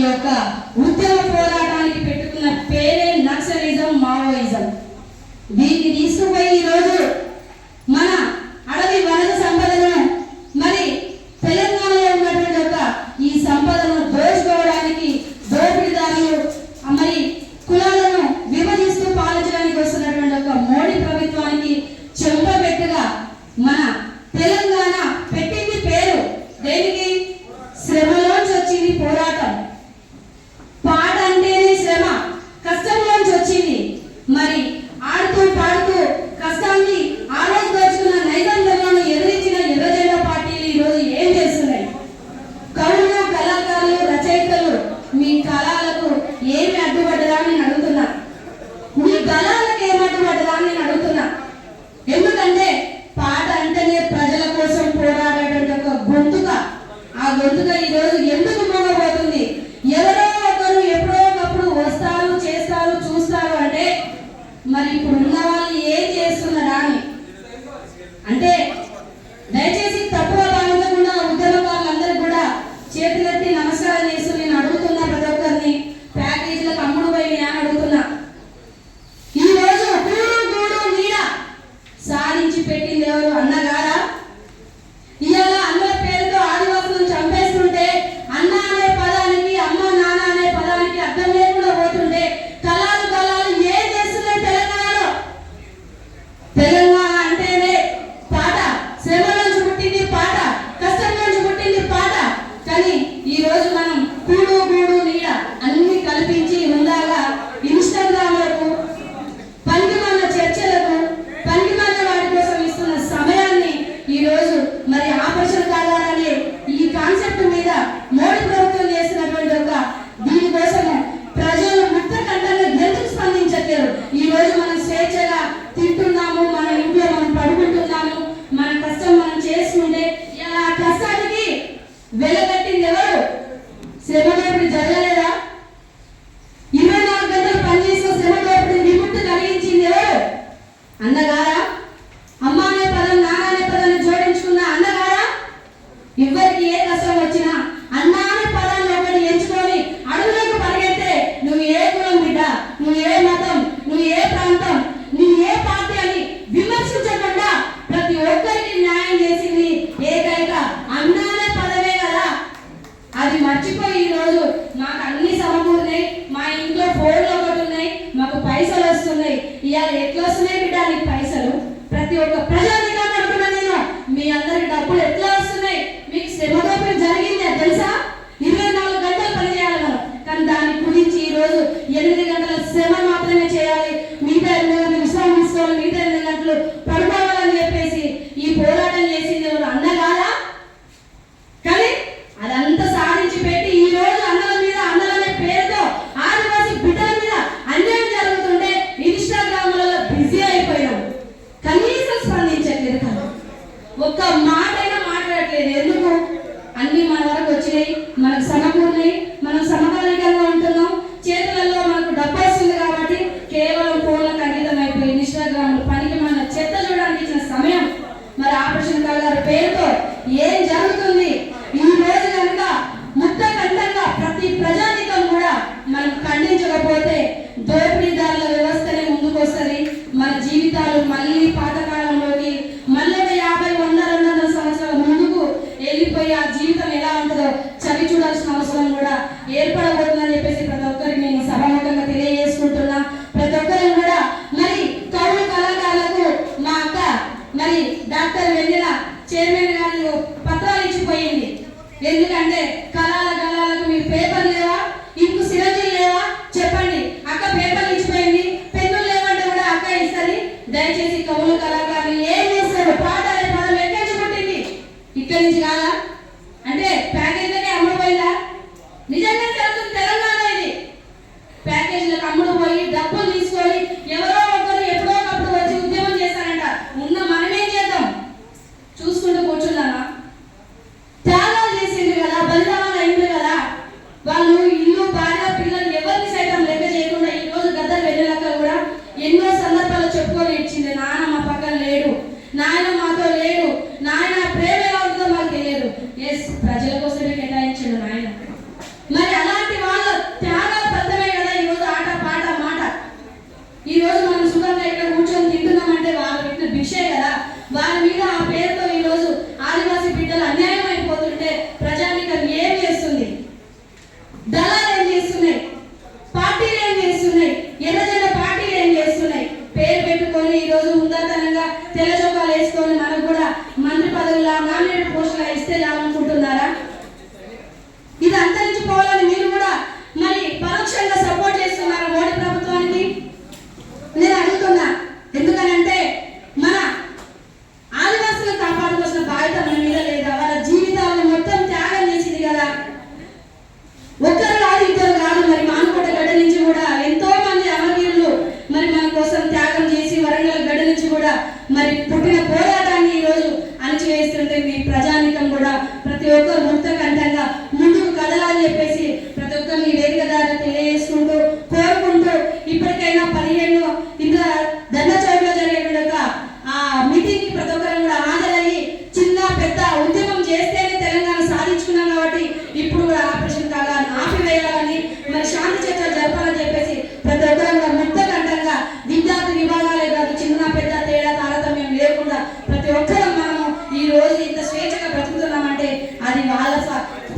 యొక్క ఉద్యమ పోరాటానికి పెట్టుకున్న పేరే నక్సలిజం, మావోయిజం. దీన్ని తీసుకుపోయి ఈరోజు మన అడవి వనరు సంపదను మరి తెలంగాణలో ఉన్నటువంటి ఒక ఈ సంపదను దోచుకోవడానికి దోపిడీదారులు మరి కులాలను విభజిస్తూ పాలించడానికి వస్తున్నటువంటి ఒక మోడీ ప్రభుత్వానికి చెంపబెట్టుగా మన తెలంగాణ పెట్టింది పేరు దేనికి? శ్రమలోంచి వచ్చింది పోరాటం. పాట అంటేనే శ్రమ, కష్టంలోంచి వచ్చింది. మరి ఆడుతూ పాడుతూ కష్టాన్ని ఆ రోజు దోచుకున్న నైజాంలను ఎదిరించిన ఎర్రజెండా పార్టీలు ఈరోజు ఏం చేస్తున్నాయి? కవులు, కళాకారులు, రచయితలు మీ కళలకు ఏమి అడ్డుపడ్డదా అని నేను అడుగుతున్నా. మీ కళలకు ఏమి అడ్డుపడ్డదా అని నేను అడుగుతున్నా. ఎందుకంటే పాట అంటేనే ప్రజల కోసం పోరాడేటువంటి ఒక గొంతుక. ఆ గొంతుక ఈరోజు ఎందుకు మోగబోతుంది? ఎవరో ఒకరు ఎప్పుడో ఒకప్పుడు వస్తారు, చేస్తారు, చూస్తారు అంటే మరి ఇప్పుడు ఉన్న వాళ్ళు ఏం చేస్తున్నారా అని అంటే దయచేసి తప్పుగా భావించకుండా ఉద్యమకారులందరికీ కూడా చేతులెత్తి నమస్కారం చేస్తూ నేను అడుగుతున్నా, ప్రతి ఒక్కరిని ప్యాకేజీలకు అమ్ముడు పోయి అని అడుగుతున్నా. ఈ రోజు గూడు నీడ సాధించి పెట్టింది ఎవరు? అన్నగారా? ఇవాళ అన్నల పేరుతో ఆదివాసులను చంపేస్తుంటే అన్న అనే పదానికి, అమ్మ నాన్న అనే పదానికి అర్థం లేకుండా పోతుంటే కళాలు ఏం చేస్తున్నాయి తెలంగాణలో? తెలంగాణ అంటేనే పాట, శ్రమ నుంచి పుట్టింది పాట, కష్టం నుంచి పుట్టింది పాట. కానీ ఈ రోజు మనం గూడు నీడ అన్ని కల్పించి ఉందాగా ఇన్స్టాగ్రామ్లకు, పనికిమాలిన చర్చలకు, పనికిమాలిన వాటి కోసం ఇస్తున్న సమయాన్ని ఈ రోజు మరి ఆపరేషన్ కావాలనే ఈ కాన్సెప్ట్ మీద మోడీ ప్రభుత్వం చేసినటువంటి ఒక దీనికోసం ప్రజలు ముక్త కంఠంగా ఎందుకు స్పందించట్లేరు? ఈ రోజు మనం స్వేచ్ఛగా తింటున్నాము, మన ఇంట్లో మనం పడుకుంటున్నాము, మన కష్టం మనం చేసుకుంటే ఇలా కష్టానికి వెలగట్టింది ఎవరు? శ్రమ దోపిడీ జరగలేదా? 24 గంటలు పనిచేసిన శ్రమ దోపిడీ విముక్తి కలిగించింది ఎవరు? అన్నగారా? అమ్మ అనే పదం, నాన్న అనే పదాన్ని జోడించుకున్న అన్నగారా? ఎవరికి ఏ కష్టం వచ్చినా అన్న అనే పదాన్ని ఒకటి ఎంచుకొని అడుగులకు పరిగెత్తే నువ్వు ఏ కులం బిడ్డ, నువ్వు ఏ మతం, నువ్వు ఏ ప్రాంతం, నువ్వు ఏ పార్టీ అని విమర్శించకుండా ప్రతి ఒక్కరికి న్యాయం చేసింది ఏకైక అన్న అనే పదమే కదా. అది మర్చిపోయి ఈ రోజు మాకు అన్ని సమకూరున్నాయి, మా ఇంట్లో ఫోన్లు ఒకటి ఉన్నాయి, మాకు పైసలు వస్తున్నాయి. ఇవాళ ఎట్లా వస్తున్నాయి బిడ్డ నీకు పైసలు? ప్రతి ఒక్క ప్రజాధికారిని అడుగుతున్నా నేను, మీ అందరికి డబ్బులు ఎట్లా వస్తున్నాయి? మీకు శ్రమ దోపిడీ జరిగింది తెలుసా? 24 గంటలు పని చేయాలి మనం, కానీ దాని గురించి ఈ రోజు 8 గంటల శ్రమ మాత్రమే చేయాలి, మిగతా 8 గంటలు విశ్రామం తీసుకోవాలి, మిగతా 8 గంటలు పడుకోవాలని చెప్పేసి ఈ పోరాటం చేసింది ఎవరు? అన్న కాదా? కానీ అదంతా సాధించి పెట్టి ఈ రోజు అన్నల మీద, అన్నలనే పేరుతో ఆదివాసీ బిడ్డల మీద అన్యాయం జరుగుతుంటే ఇన్స్టాగ్రామ్లలో బిజీ అయిపోయాం. కనీసం స్పందించట్లేదు కదా, ఒక్క మాటైనా మాట్లాడట్లేదు. ఎందుకు? అన్ని మన వరకు వచ్చినాయి, మనకు సమకూరినాయి, మనం సమకాలికంగా ఉంటున్నాం, చేతులలో మనకు డబ్బు వస్తుంది కాబట్టి కేవలం ఫోన్లకు అంకితం అయిపోయి ఇన్స్టాగ్రామ్లు పనికి మన చెత్త చూడడానికి ఇచ్చిన సమయం. మరి ఆపరేషన్ గారి పేరుతో ఏం జరుగుతుంది? ఈ రోజు కనుక ముక్త కంఠంగా ప్రతి ప్రజానికం కూడా మనం ఖండించకపోతే దోపిడీదారుల వ్యవస్థనే ముందుకు వస్తుంది. మన జీవితాలు మళ్ళీ పాతకాలంలోకి మళ్ళీ 50, 100, 200 సంవత్సరాల ముందుకు వెళ్ళిపోయి ఆ జీవితం ఎలా ఉంటుందో చవి చూడాల్సిన అవసరం కూడా ఏర్పడబోతుందని చెప్పేసి ప్రతి ఒక్కరికి నేను సభాముఖంగా తెలియజేసుకుంటున్నా. ప్రతి ఒక్కరిని కూడా మరి కవులు, కళాకారులకు మా అక్క మరి డాక్టర్ వెన్నెల చైర్మన్ గారి పత్రాలు ఇచ్చిపోయింది. ఎందుకంటే కళాలకు మీ పేపర్ లేవా, ఇంకు సిరంజీలు లేవా చెప్పండి. అక్క పేపర్లు ఇచ్చిపోయింది, పెన్నులు లేవంటే కూడా అక్క ఇస్తుంది. దయచేసి కవులు, కళాకారులు ఏం చేస్తారు? పాట అనే పదం ఎక్కడి నుంచి పుట్టింది? ఇక్కడి నుంచి కాదా? అంటే ప్యాకేజీలకే అమ్ముడు పోయిందా? నిజంగా జరుగుతుంది తెలంగాణ ఇది. ప్యాకేజీలకు అమ్ముడు పోయి డబ్బులు తీసుకొని ఎవరో ఒకరు ఎప్పుడో ఒకప్పుడు వచ్చి ఉద్యమం చేస్తారంట. ఉన్న మనమేం చేద్దాం? చూసుకుంటూ కూర్చున్నామా? త్యాగాలు చేసిండ్రు కదా, బలిదానాలు అయింది కదా. వాళ్ళు ఇల్లు, భార్య, పిల్లలు ఎవరిని సైతం లెక్క చేయకుండా ఈ రోజు గద్దర్ వెళ్ళాక కూడా ఎన్నో సందర్భాలు చెప్పుకొని ఇచ్చింది. నాన్న మా పక్కన లేడు, నాయన మాతో లేడు, నాయన ప్రేమ ఎలా ఉంటుందో మాకు తెలియదు. ఎస్, ప్రజల కోసమే కేటాయించాడు నాయన. మరి అలాంటి ఉండాలని చెప్పేసి ప్రతి ఒక్కరిని ఈ వేదిక ద్వారా తెలియజేసుకుంటూ కోరుకుంటూ ఇప్పటికైనా 15 ఇందులో దండ చౌకలో జరిగే మీటింగ్ కి ప్రతి ఒక్కరు కూడా హాజరయ్యి చిన్న పెద్ద ఉద్యమం చేస్తేనే తెలంగాణ సాధించుకున్నాం కాబట్టి ఇప్పుడు కూడా ఆపరేషన్ కాగాలని ఆపివేయాలని మరి శాంతి చర్చలు జరపాలని చెప్పేసి ప్రతి ఒక్కరు కూడా ముక్త కంఠంగా విద్యార్థి విభాగాలే కాదు చిన్న పెద్ద తేడా తారతమ్యం లేకుండా ప్రతి ఒక్కరూ మనము ఈ రోజు ఇంత స్వేచ్ఛగా బ్రతుకుతున్నామంటే అది వాళ్ళ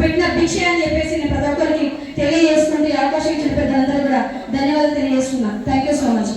పెట్టిన భిక్ష అని చెప్పేసి నేను ప్రతి ఒక్కరికి తెలియజేసుకుంటే అవకాశం ఇచ్చిన పెద్దలందరూ కూడా ధన్యవాదాలు తెలియజేస్తున్నాను. Thank you so much.